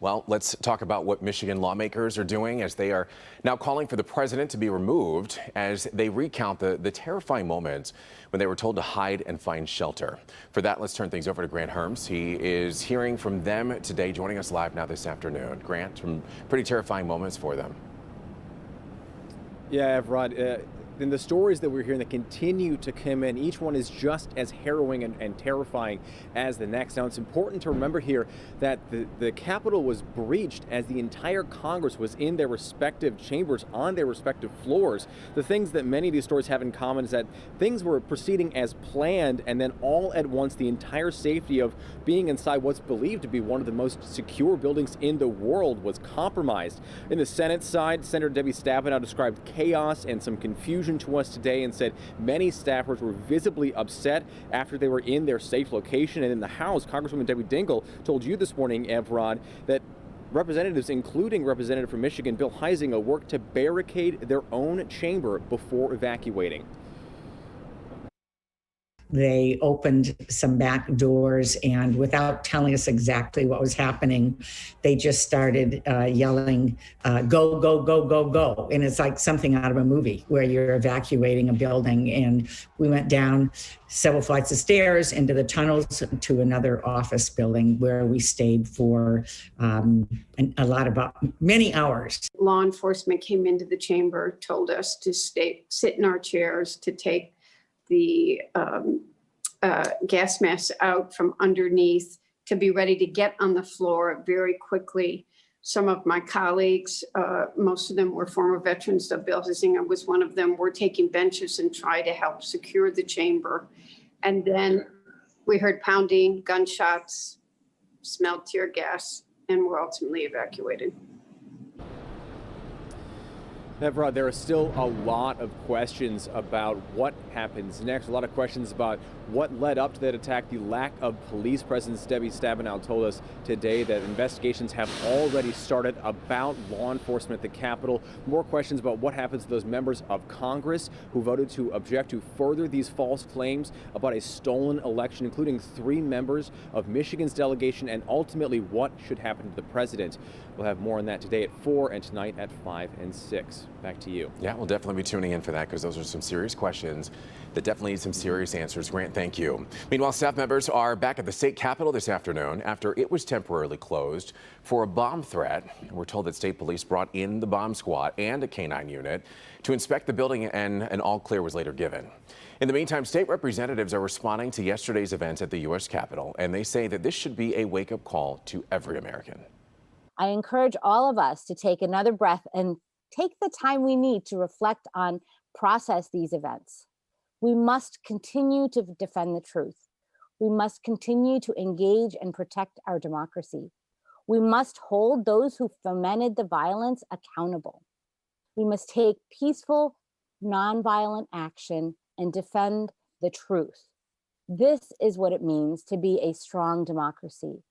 Well, let's talk about what Michigan lawmakers are doing as they are now calling for the president to be removed as they recount the terrifying moments when they were told to hide and find shelter. For that, let's turn things over to Grant Herms. He is hearing from them today, joining us live now this afternoon. Grant, some pretty terrifying moments for them. Yeah, Evrod, in the stories that we're hearing that continue to come in, each one is just as harrowing and terrifying as the next. Now, it's important to remember here that the Capitol was breached as the entire Congress was in their respective chambers on their respective floors. The things that many of these stories have in common is that things were proceeding as planned, and then all at once the entire safety of being inside what's believed to be one of the most secure buildings in the world was compromised. In the Senate side, Senator Debbie Stabenow described chaos and some confusion to us today and said many staffers were visibly upset after they were in their safe location. And in the House, Congresswoman Debbie Dingell told you this morning, Evrod, that representatives, including Representative from Michigan Bill Huizenga, worked to barricade their own chamber before evacuating. They opened some back doors, and without telling us exactly what was happening, they just started yelling, go, go, go, go, go. And it's like something out of a movie where you're evacuating a building. And we went down several flights of stairs into the tunnels to another office building where we stayed for many hours. Law enforcement came into the chamber, told us to sit in our chairs, to take the gas masks out from underneath, to be ready to get on the floor very quickly. Some of my colleagues, most of them were former veterans, Bill Huizenga was one of them, were taking benches and try to help secure the chamber. And then we heard pounding, gunshots, smelled tear gas, and were ultimately evacuated. Evrod, there are still a lot of questions about what happens next, a lot of questions about what led up to that attack, the lack of police presence. Debbie Stabenow told us today that investigations have already started about law enforcement at the Capitol. More questions about what happens to those members of Congress who voted to object to further these false claims about a stolen election, including 3 members of Michigan's delegation, and ultimately what should happen to the president. We'll have more on that today at 4 and tonight at 5 and 6. Back to you. Yeah, we'll definitely be tuning in for that because those are some serious questions that definitely need some serious answers. Grant, thank you. Meanwhile, staff members are back at the state capitol this afternoon after it was temporarily closed for a bomb threat. We're told that state police brought in the bomb squad and a K-9 unit to inspect the building, and an all clear was later given. In the meantime, state representatives are responding to yesterday's events at the U.S. Capitol, and they say that this should be a wake-up call to every American. I encourage all of us to take another breath and take the time we need to reflect on, process these events. We must continue to defend the truth. We must continue to engage and protect our democracy. We must hold those who fomented the violence accountable. We must take peaceful, nonviolent action and defend the truth. This is what it means to be a strong democracy.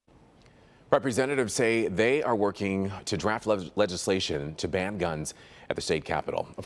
Representatives say they are working to draft legislation to ban guns at the state capitol.